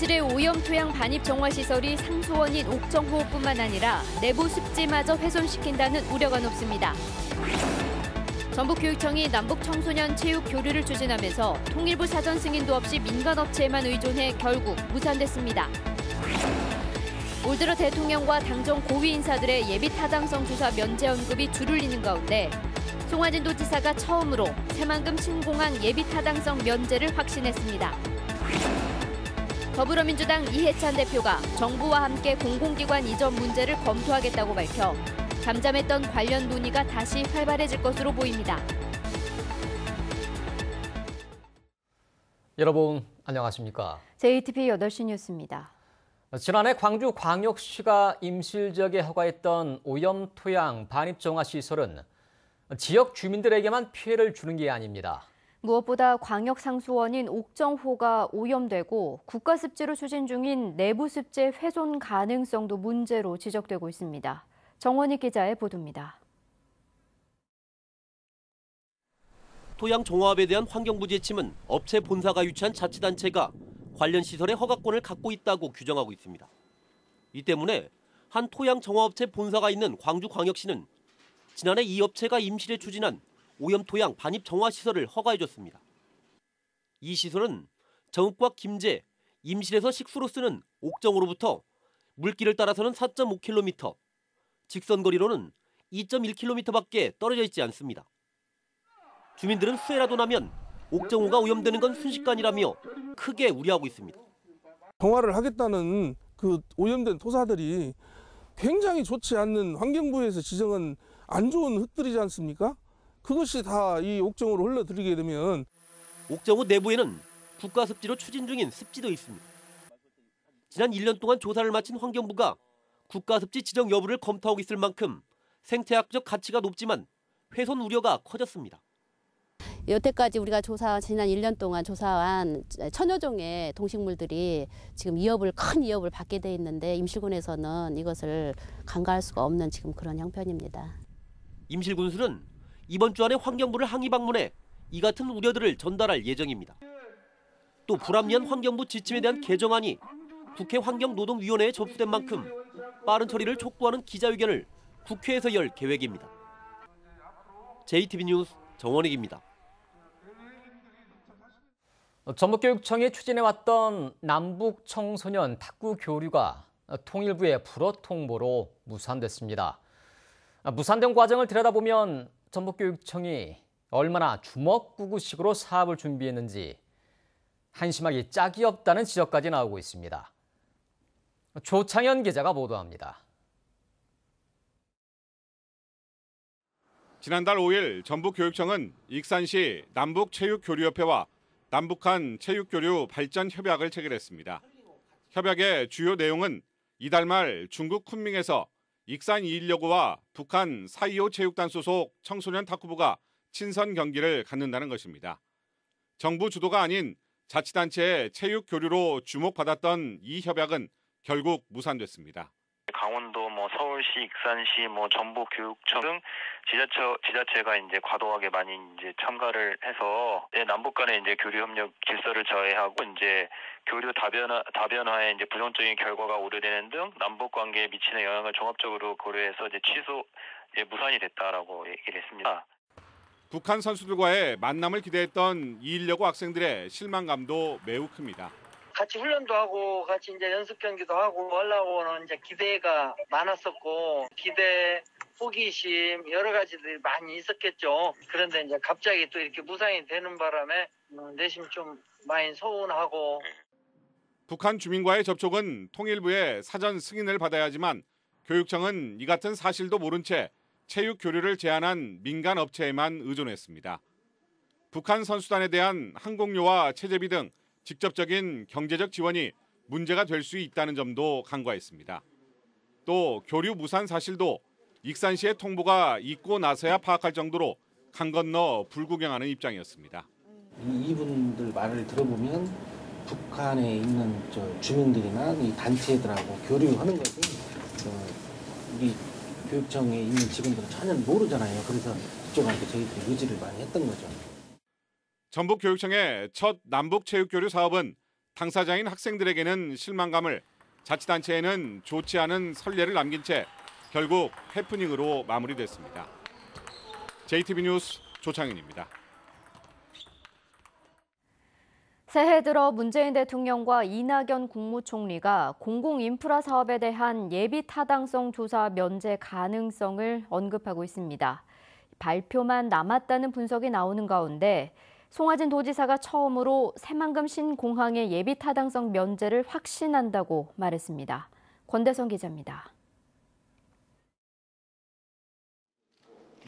임실의 오염토양 반입 정화 시설이 상수원인 옥정호뿐만 아니라 내부 습지마저 훼손시킨다는 우려가 높습니다. 전북교육청이 남북 청소년 체육 교류를 추진하면서 통일부 사전 승인도 없이 민간 업체에만 의존해 결국 무산됐습니다. 올 들어 대통령과 당정 고위 인사들의 예비 타당성 조사 면제 언급이 줄을 이는 가운데 송하진 도지사가 처음으로 새만금 신공항 예비 타당성 면제를 확신했습니다. 더불어민주당 이해찬 대표가 정부와 함께 공공기관 이전 문제를 검토하겠다고 밝혀 잠잠했던 관련 논의가 다시 활발해질 것으로 보입니다. 여러분 안녕하십니까? JTBC 8시 뉴스입니다. 지난해 광주광역시가 임실 지역에 허가했던 오염토양 반입정화시설은 지역 주민들에게만 피해를 주는 게 아닙니다. 무엇보다 광역상수원인 옥정호가 오염되고 국가습지로 추진 중인 내부습지 훼손 가능성도 문제로 지적되고 있습니다. 정원희 기자의 보도입니다. 토양 정화업에 대한 환경부 지침은 업체 본사가 유치한 자치단체가 관련 시설의 허가권을 갖고 있다고 규정하고 있습니다. 이 때문에 한 토양 정화업체 본사가 있는 광주광역시는 지난해 이 업체가 임실에 추진한 오염토양 반입 정화 시설을 허가해줬습니다. 이 시설은 정읍과 김제, 임실에서 식수로 쓰는 옥정으로부터 물길을 따라서는 4.5km, 직선거리로는 2.1km밖에 떨어져 있지 않습니다. 주민들은 수해라도 나면 옥정호가 오염되는 건 순식간이라며 크게 우려하고 있습니다. 정화를 하겠다는 그 오염된 토사들이 굉장히 좋지 않는 환경부에서 지정한 안 좋은 흙들이지 않습니까? 그것이 다 이 옥정호로 흘러들이게 되면 옥정호 내부에는 국가습지로 추진 중인 습지도 있습니다. 지난 1년 동안 조사를 마친 환경부가 국가습지 지정 여부를 검토하고 있을 만큼 생태학적 가치가 높지만 훼손 우려가 커졌습니다. 여태까지 우리가 지난 1년 동안 조사한 천여 종의 동식물들이 지금 큰 위협을 받게 돼 있는데 임실군에서는 이것을 간과할 수가 없는 지금 그런 형편입니다. 임실군수는 이번 주 안에 환경부를 항의 방문해 이 같은 우려들을 전달할 예정입니다. 또 불합리한 환경부 지침에 대한 개정안이 국회 환경노동위원회에 접수된 만큼 빠른 처리를 촉구하는 기자회견을 국회에서 열 계획입니다. JTBC 뉴스 정원익입니다. 전북교육청이 추진해왔던 남북 청소년 탁구 교류가 통일부의 불허 통보로 무산됐습니다. 무산된 과정을 들여다보면 전북교육청이 얼마나 주먹구구식으로 사업을 준비했는지 한심하게 짝이 없다는 지적까지 나오고 있습니다. 조창현 기자가 보도합니다. 지난달 5일 전북교육청은 익산시 남북체육교류협회와 남북한 체육교류 발전 협약을 체결했습니다. 협약의 주요 내용은 이달 말 중국 쿤밍에서 익산 216호와 북한 425 체육단 소속 청소년 탁구부가 친선 경기를 갖는다는 것입니다. 정부 주도가 아닌 자치단체의 체육 교류로 주목받았던 이 협약은 결국 무산됐습니다. 강원도, 서울시, 익산시, 전북교육청 등 지자체가 이제 과도하게 많이 이제 참가를 해서 남북 간의 이제 교류 협력 질서를 저해하고 이제 교류 다변화에 이제 부정적인 결과가 우려되는 등 남북 관계에 미치는 영향을 종합적으로 고려해서 이제 무산이 됐다라고 얘기를 했습니다. 북한 선수들과의 만남을 기대했던 216호 학생들의 실망감도 매우 큽니다. 같이 훈련도 하고 같이 이제 연습 경기도 하고 하려고는 이제 기대가 많았었고 기대, 호기심 여러 가지들이 많이 있었겠죠. 그런데 이제 갑자기 또 이렇게 무산이 되는 바람에 내심 좀 많이 서운하고. 북한 주민과의 접촉은 통일부의 사전 승인을 받아야 하지만 교육청은 이 같은 사실도 모른 채 체육 교류를 제한한 민간 업체에만 의존했습니다. 북한 선수단에 대한 항공료와 체재비 등 직접적인 경제적 지원이 문제가 될 수 있다는 점도 간과했습니다. 또 교류 무산 사실도 익산시의 통보가 있고 나서야 파악할 정도로 강 건너 불구경하는 입장이었습니다. 이분들 말을 들어보면 북한에 있는 주민들이나 이 단체들하고 교류하는 것이 우리 교육청에 있는 직원들은 전혀 모르잖아요. 그래서 그쪽한테 저희들이 의지를 많이 했던 거죠. 전북교육청의 첫 남북체육교류 사업은 당사자인 학생들에게는 실망감을, 자치단체에는 좋지 않은 선례를 남긴 채 결국 해프닝으로 마무리됐습니다. JTB 뉴스 조창윤입니다. 새해 들어 문재인 대통령과 이낙연 국무총리가 공공인프라 사업에 대한 예비 타당성 조사 면제 가능성을 언급하고 있습니다. 발표만 남았다는 분석이 나오는 가운데 송하진 도지사가 처음으로 새만금 신공항의 예비 타당성 면제를 확신한다고 말했습니다. 권대성 기자입니다.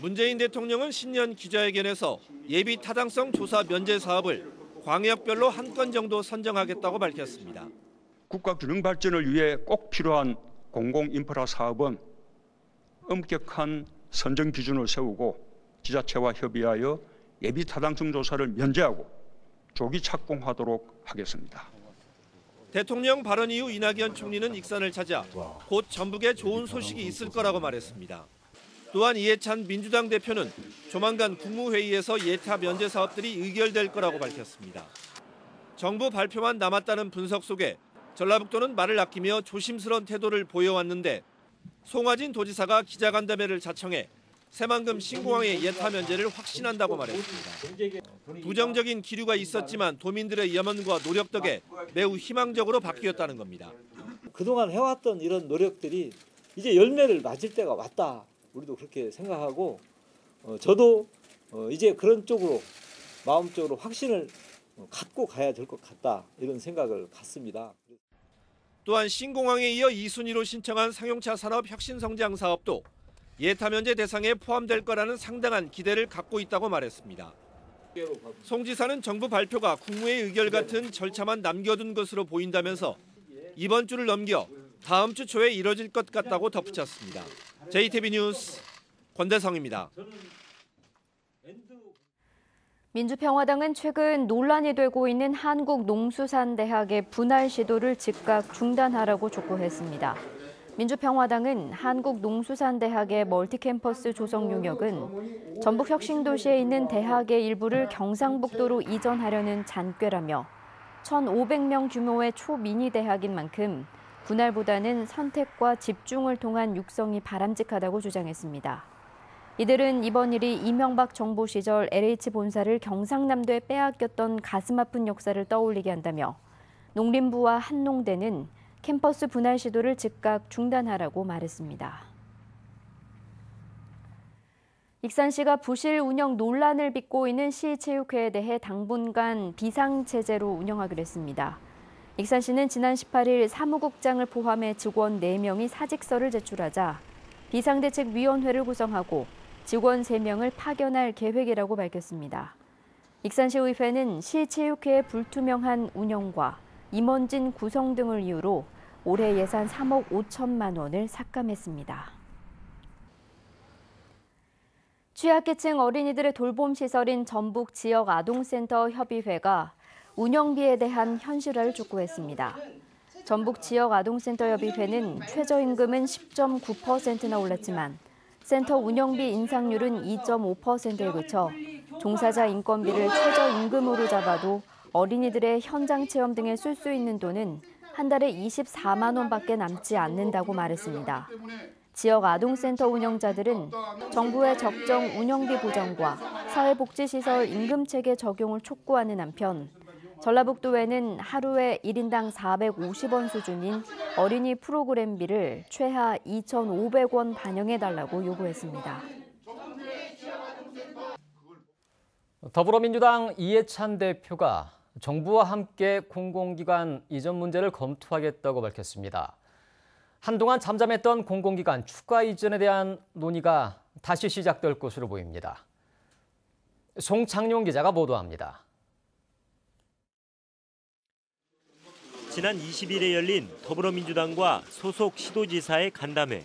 문재인 대통령은 신년 기자회견에서 예비 타당성 조사 면제 사업을 광역별로 한 건 정도 선정하겠다고 밝혔습니다. 국가 균형 발전을 위해 꼭 필요한 공공인프라 사업은 엄격한 선정 기준을 세우고 지자체와 협의하여 예비 타당성 조사를 면제하고 조기 착공하도록 하겠습니다. 대통령 발언 이후 이낙연 총리는 익산을 찾아 곧 전북에 좋은 소식이 있을 거라고 말했습니다. 또한 이해찬 민주당 대표는 조만간 국무회의에서 예타 면제 사업들이 의결될 거라고 밝혔습니다. 정부 발표만 남았다는 분석 속에 전라북도는 말을 아끼며 조심스러운 태도를 보여왔는데 송하진 도지사가 기자간담회를 자청해 새만금 신공항의 예타 면제를 확신한다고 말했습니다. 부정적인 기류가 있었지만 도민들의 염원과 노력 덕에 매우 희망적으로 바뀌었다는 겁니다. 그동안 해왔던 이런 노력들이 이제 열매를 맞을 때가 왔다. 우리도 그렇게 생각하고 저도 이제 그런 쪽으로 마음적으로 확신을 갖고 가야 될 것 같다. 이런 생각을 갖습니다. 또한 신공항에 이어 2순위로 신청한 상용차 산업 혁신성장 사업도 예타 면제 대상에 포함될 거라는 상당한 기대를 갖고 있다고 말했습니다. 송 지사는 정부 발표가 국무회의 의결 같은 절차만 남겨둔 것으로 보인다면서 이번 주를 넘겨 다음 주 초에 이뤄질 것 같다고 덧붙였습니다. JTB 뉴스 권대성입니다. 민주평화당은 최근 논란이 되고 있는 한국농수산대학의 분할 시도를 즉각 중단하라고 촉구했습니다. 민주평화당은 한국농수산대학의 멀티캠퍼스 조성 용역은 전북 혁신도시에 있는 대학의 일부를 경상북도로 이전하려는 잔꾀라며 1,500명 규모의 초미니 대학인 만큼 분할보다는 선택과 집중을 통한 육성이 바람직하다고 주장했습니다. 이들은 이번 일이 이명박 정부 시절 LH 본사를 경상남도에 빼앗겼던 가슴 아픈 역사를 떠올리게 한다며 농림부와 한농대는 캠퍼스 분할 시도를 즉각 중단하라고 말했습니다. 익산시가 부실 운영 논란을 빚고 있는 시체육회에 대해 당분간 비상체제로 운영하기로 했습니다. 익산시는 지난 18일 사무국장을 포함해 직원 4명이 사직서를 제출하자 비상대책위원회를 구성하고 직원 3명을 파견할 계획이라고 밝혔습니다. 익산시의회는 시체육회의 불투명한 운영과 임원진 구성 등을 이유로 올해 예산 3억 5천만 원을 삭감했습니다. 취약계층 어린이들의 돌봄 시설인 전북 지역아동센터 협의회가 운영비에 대한 현실화를 촉구했습니다. 전북 지역아동센터협의회는 최저임금은 10.9%나 올랐지만 센터 운영비 인상률은 2.5%에 그쳐 종사자 인건비를 최저임금으로 잡아도 어린이들의 현장 체험 등에 쓸 수 있는 돈은 한 달에 24만 원밖에 남지 않는다고 말했습니다. 지역 아동센터 운영자들은 정부의 적정 운영비 보장과 사회복지시설 임금체계 적용을 촉구하는 한편 전라북도에는 하루에 1인당 450원 수준인 어린이 프로그램비를 최하 2,500원 반영해달라고 요구했습니다. 더불어민주당 이해찬 대표가 정부와 함께 공공기관 이전 문제를 검토하겠다고 밝혔습니다. 한동안 잠잠했던 공공기관 추가 이전에 대한 논의가 다시 시작될 것으로 보입니다. 송창용 기자가 보도합니다. 지난 20일에 열린 더불어민주당과 소속 시도지사의 간담회.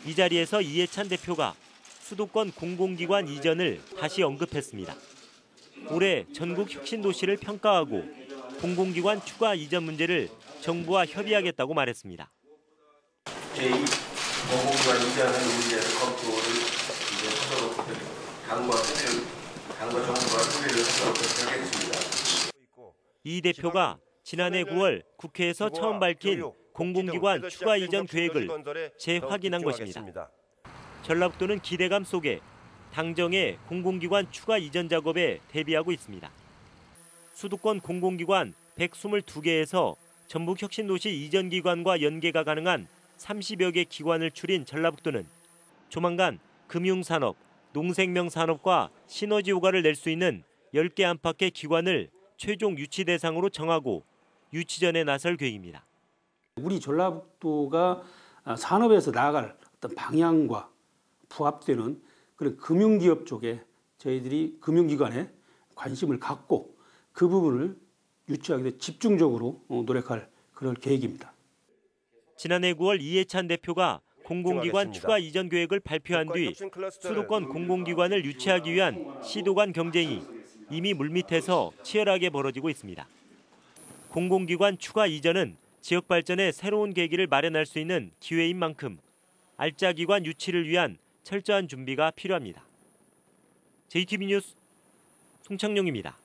이 자리에서 이해찬 대표가 수도권 공공기관 이전을 다시 언급했습니다. 올해 전국 혁신도시를 평가하고 공공기관 추가 이전 문제를 정부와 협의하겠다고 말했습니다. 제2공공기관 이전하는 문제에서 검토를 이제 하도록 당과 정부가 협의를 하도록 하겠습니다. 이 대표가 지난해 9월 국회에서 처음 밝힌 공공기관 추가 이전 계획을 재확인한 것입니다. 전라북도는 기대감 속에 당정의 공공기관 추가 이전 작업에 대비하고 있습니다. 수도권 공공기관 122개에서 전북혁신도시 이전 기관과 연계가 가능한 30여 개 기관을 추린 전라북도는 조만간 금융산업, 농생명산업과 시너지 효과를 낼 수 있는 10개 안팎의 기관을 최종 유치 대상으로 정하고 유치전에 나설 계획입니다. 우리 전라북도가 산업에서 나아갈 어떤 방향과 부합되는 그런 금융기업 쪽에 저희들이 금융기관에 관심을 갖고 그 부분을 유치하기 위해 집중적으로 노력할 그럴 계획입니다. 지난해 9월 이해찬 대표가 공공기관 추가 이전 계획을 발표한 뒤 수도권 공공기관을 유치하기 위한 시도 간 경쟁이 이미 물밑에서 치열하게 벌어지고 있습니다. 공공기관 추가 이전은 지역 발전의 새로운 계기를 마련할 수 있는 기회인 만큼 알짜 기관 유치를 위한 철저한 준비가 필요합니다. JTB 뉴스 송창용입니다.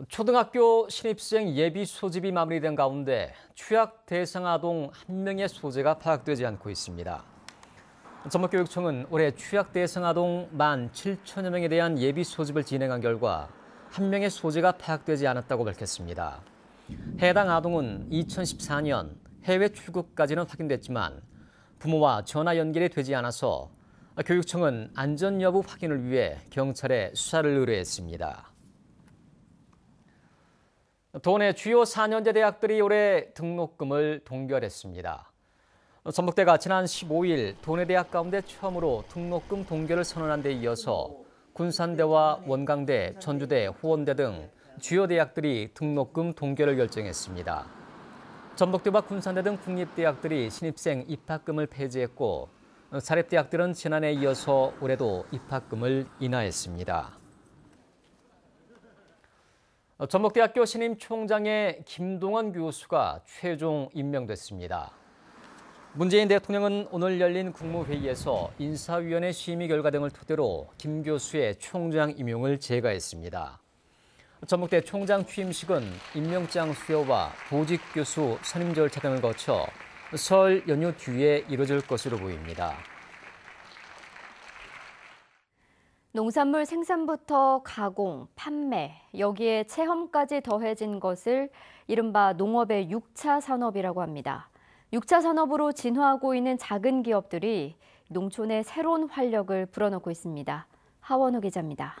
초등학교 신입생 예비 소집이 마무리된 가운데 취약 대상 아동 1명의 소재가 파악되지 않고 있습니다. 전북교육청은 올해 취약 대상 아동 17,000여 명에 대한 예비 소집을 진행한 결과 1명의 소재가 파악되지 않았다고 밝혔습니다. 해당 아동은 2014년 해외 출국까지는 확인됐지만 부모와 전화 연결이 되지 않아서 교육청은 안전 여부 확인을 위해 경찰에 수사를 의뢰했습니다. 도내 주요 4년제 대학들이 올해 등록금을 동결했습니다. 전북대가 지난 15일 도내 대학 가운데 처음으로 등록금 동결을 선언한 데 이어서 군산대와 원광대, 전주대, 호원대 등 주요 대학들이 등록금 동결을 결정했습니다. 전북대와 군산대 등 국립대학들이 신입생 입학금을 폐지했고 사립대학들은 지난해에 이어서 올해도 입학금을 인하했습니다. 전북대학교 신임 총장에 김동원 교수가 최종 임명됐습니다. 문재인 대통령은 오늘 열린 국무회의에서 인사위원회 심의 결과 등을 토대로 김 교수의 총장 임용을 재가했습니다. 전북대 총장 취임식은 임명장 수여와 보직 교수 선임 절차 등을 거쳐 설 연휴 뒤에 이뤄질 것으로 보입니다. 농산물 생산부터 가공, 판매, 여기에 체험까지 더해진 것을 이른바 농업의 6차 산업이라고 합니다. 6차 산업으로 진화하고 있는 작은 기업들이 농촌에 새로운 활력을 불어넣고 있습니다. 하원우 기자입니다.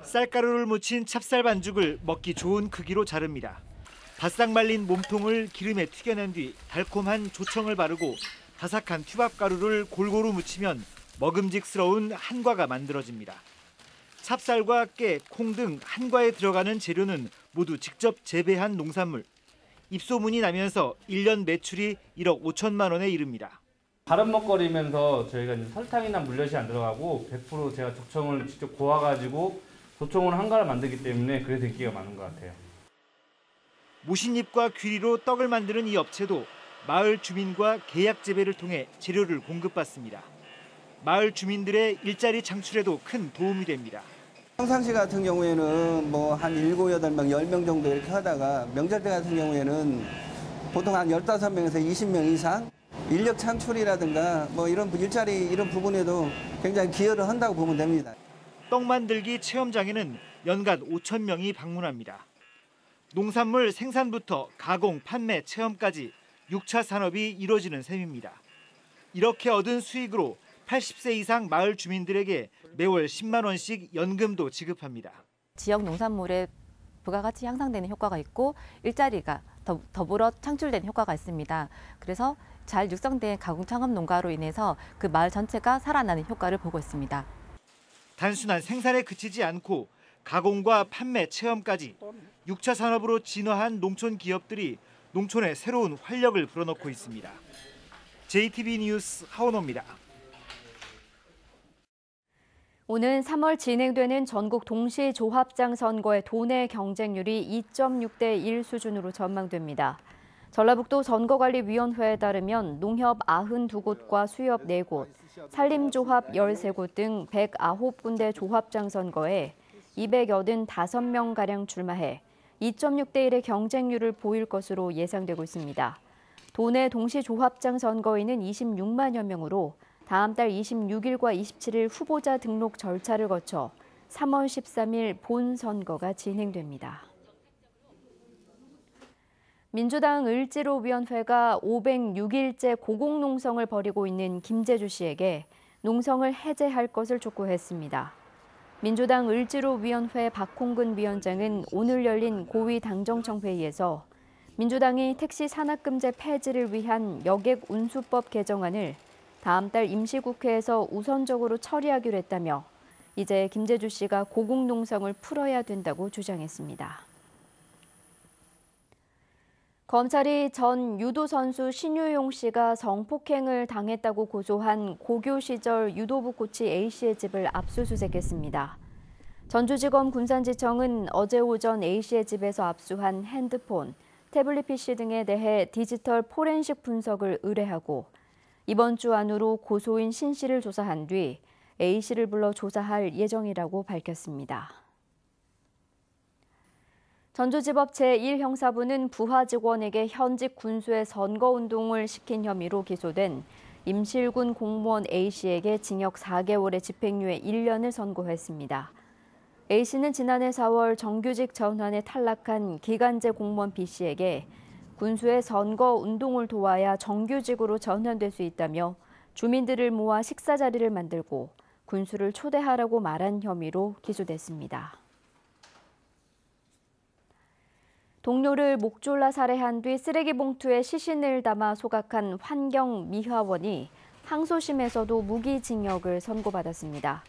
쌀가루를 묻힌 찹쌀 반죽을 먹기 좋은 크기로 자릅니다. 바싹 말린 몸통을 기름에 튀겨낸 뒤 달콤한 조청을 바르고 바삭한 튀밥가루를 골고루 묻히면 먹음직스러운 한과가 만들어집니다. 찹쌀과 깨, 콩 등 한과에 들어가는 재료는 모두 직접 재배한 농산물. 입소문이 나면서 1년 매출이 1억 5천만 원에 이릅니다. 다른 먹거리면서 저희가 이제 설탕이나 물엿이 안 들어가고 100% 제가 조청을 직접 고아가지고 조청으로 한과를 만들기 때문에 그래서 인기가 많은 것 같아요. 모신잎과 귀리로 떡을 만드는 이 업체도 마을 주민과 계약 재배를 통해 재료를 공급받습니다. 마을 주민들의 일자리 창출에도 큰 도움이 됩니다. 평상시 같은 경우에는 뭐 한 7, 8명, 10명 정도 이렇게 하다가 명절 때 같은 경우에는 보통 한 15명에서 20명 이상 인력 창출이라든가 뭐 이런 일자리 이런 부분에도 굉장히 기여를 한다고 보면 됩니다. 떡 만들기 체험장에는 연간 5천 명이 방문합니다. 농산물 생산부터 가공, 판매, 체험까지 6차 산업이 이루어지는 셈입니다. 이렇게 얻은 수익으로 80세 이상 마을 주민들에게 매월 10만 원씩 연금도 지급합니다. 지역 농산물의 부가가치 향상되는 효과가 있고 일자리가 더불어 창출되는 효과가 있습니다. 그래서 잘 육성된 가공창업 농가로 인해서 그 마을 전체가 살아나는 효과를 보고 있습니다. 단순한 생산에 그치지 않고 가공과 판매, 체험까지 6차 산업으로 진화한 농촌 기업들이 농촌에 새로운 활력을 불어넣고 있습니다. JTB 뉴스 하원호입니다. 오는 3월 진행되는 전국 동시조합장 선거의 도내 경쟁률이 2.6대 1 수준으로 전망됩니다. 전라북도 선거관리위원회에 따르면 농협 92곳과 수협 4곳, 산림조합 13곳 등 109군데 조합장 선거에 285명가량 출마해 2.6대 1의 경쟁률을 보일 것으로 예상되고 있습니다. 도내 동시 조합장 선거인은 26만여 명으로 다음 달 26일과 27일 후보자 등록 절차를 거쳐 3월 13일 본선거가 진행됩니다. 민주당 을지로위원회가 506일째 고공농성을 벌이고 있는 김재주 씨에게 농성을 해제할 것을 촉구했습니다. 민주당 을지로위원회 박홍근 위원장은 오늘 열린 고위 당정청 회의에서 민주당이 택시 산악금제 폐지를 위한 여객 운수법 개정안을 다음 달 임시국회에서 우선적으로 처리하기로 했다며 이제 김재주 씨가 고공농성을 풀어야 된다고 주장했습니다. 검찰이 전 유도 선수 신유용 씨가 성폭행을 당했다고 고소한 고교 시절 유도부 코치 A씨의 집을 압수수색했습니다. 전주지검 군산지청은 어제 오전 A씨의 집에서 압수한 핸드폰, 태블릿 PC 등에 대해 디지털 포렌식 분석을 의뢰하고 이번 주 안으로 고소인 신 씨를 조사한 뒤 A씨를 불러 조사할 예정이라고 밝혔습니다. 전주지법 제1형사부는 부하 직원에게 현직 군수의 선거운동을 시킨 혐의로 기소된 임실군 공무원 A씨에게 징역 4개월의 집행유예 1년을 선고했습니다. A씨는 지난해 4월 정규직 전환에 탈락한 기간제 공무원 B씨에게 군수의 선거운동을 도와야 정규직으로 전환될 수 있다며 주민들을 모아 식사 자리를 만들고 군수를 초대하라고 말한 혐의로 기소됐습니다. 동료를 목 졸라 살해한 뒤 쓰레기 봉투에 시신을 담아 소각한 환경미화원이 항소심에서도 무기징역을 선고받았습니다.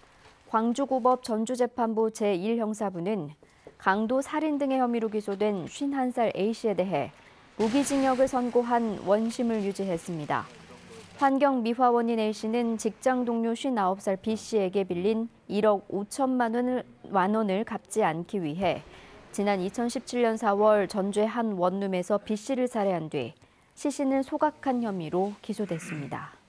광주고법 전주재판부 제1형사부는 강도 살인 등의 혐의로 기소된 51살 A씨에 대해 무기징역을 선고한 원심을 유지했습니다. 환경미화원인 A씨는 직장 동료 59살 B씨에게 빌린 1억 5천만 원을 갚지 않기 위해 지난 2017년 4월 전주의 한 원룸에서 B씨를 살해한 뒤 시신을 소각한 혐의로 기소됐습니다.